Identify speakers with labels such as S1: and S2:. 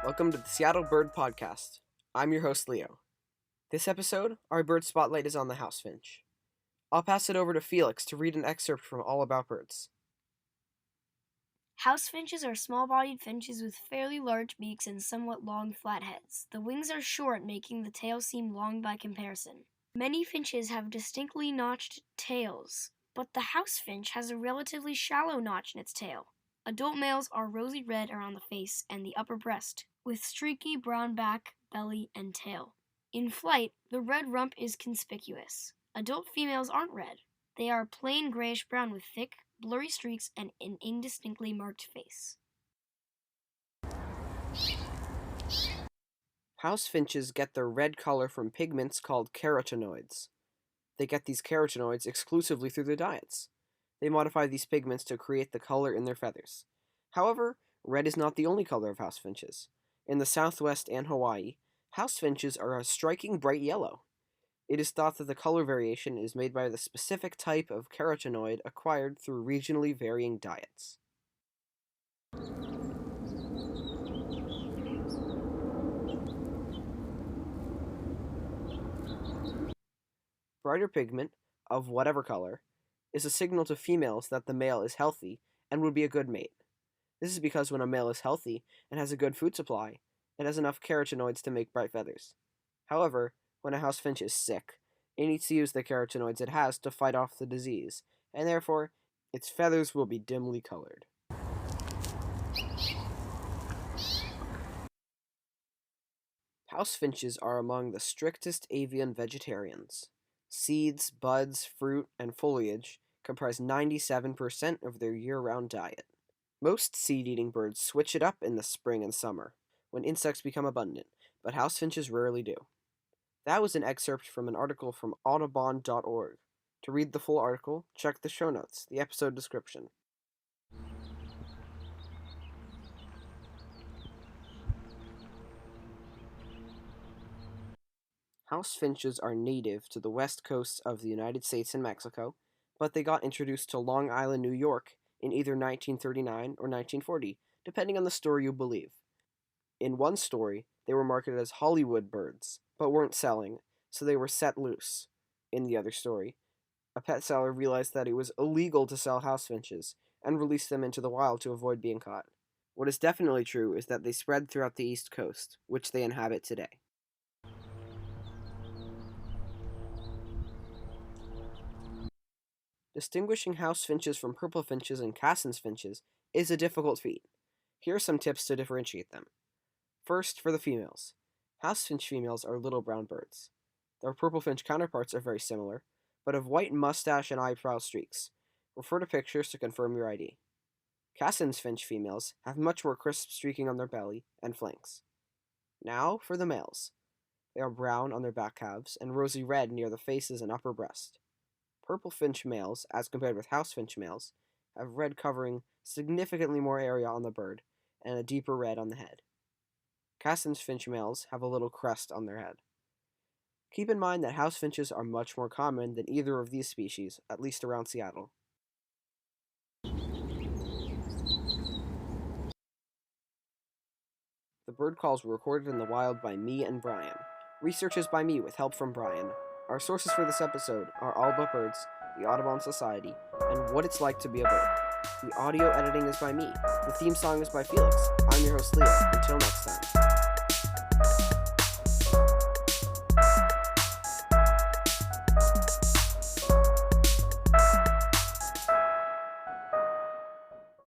S1: Welcome to the Seattle Bird Podcast. I'm your host, Leo. This episode, our bird spotlight is on the House Finch. I'll pass it over to Felix to read an excerpt from All About Birds.
S2: House finches are small-bodied finches with fairly large beaks and somewhat long flat heads. The wings are short, making the tail seem long by comparison. Many finches have distinctly notched tails, but the house finch has a relatively shallow notch in its tail. Adult males are rosy red around the face and the upper breast, with streaky brown back, belly, and tail. In flight, the red rump is conspicuous. Adult females aren't red. They are plain grayish-brown with thick, blurry streaks and an indistinctly marked face.
S1: House finches get their red color from pigments called carotenoids. They get these carotenoids exclusively through their diets. They modify these pigments to create the color in their feathers. However, red is not the only color of house finches. In the Southwest and Hawaii, house finches are a striking bright yellow. It is thought that the color variation is made by the specific type of carotenoid acquired through regionally varying diets. Brighter pigment, of whatever color, is a signal to females that the male is healthy and would be a good mate. This is because when a male is healthy and has a good food supply, it has enough carotenoids to make bright feathers. However, when a house finch is sick, it needs to use the carotenoids it has to fight off the disease, and therefore, its feathers will be dimly colored. House finches are among the strictest avian vegetarians. Seeds, buds, fruit, and foliage comprise 97% of their year-round diet. Most seed-eating birds switch it up in the spring and summer, when insects become abundant, but house finches rarely do. That was an excerpt from an article from audubon.org. To read the full article, check the show notes, the episode description. House finches are native to the west coast of the United States and Mexico, but they got introduced to Long Island, New York in either 1939 or 1940, depending on the story you believe. In one story, they were marketed as Hollywood birds, but weren't selling, so they were set loose. In the other story, a pet seller realized that it was illegal to sell house finches, and released them into the wild to avoid being caught. What is definitely true is that they spread throughout the East Coast, which they inhabit today. Distinguishing house finches from purple finches and Cassin's finches is a difficult feat. Here are some tips to differentiate them. First, for the females. House finch females are little brown birds. Their purple finch counterparts are very similar, but have white mustache and eyebrow streaks. Refer to pictures to confirm your ID. Cassin's finch females have much more crisp streaking on their belly and flanks. Now for the males. They are brown on their back calves and rosy red near the faces and upper breast. Purple finch males, as compared with house finch males, have red covering significantly more area on the bird and a deeper red on the head. Cassin's finch males have a little crest on their head. Keep in mind that house finches are much more common than either of these species, at least around Seattle. The bird calls were recorded in the wild by me and Brian. Research is by me with help from Brian. Our sources for this episode are All About Birds, the Audubon Society, and What It's Like to Be a Bird. The audio editing is by me. The theme song is by Felix. I'm your host, Leo. Until next time.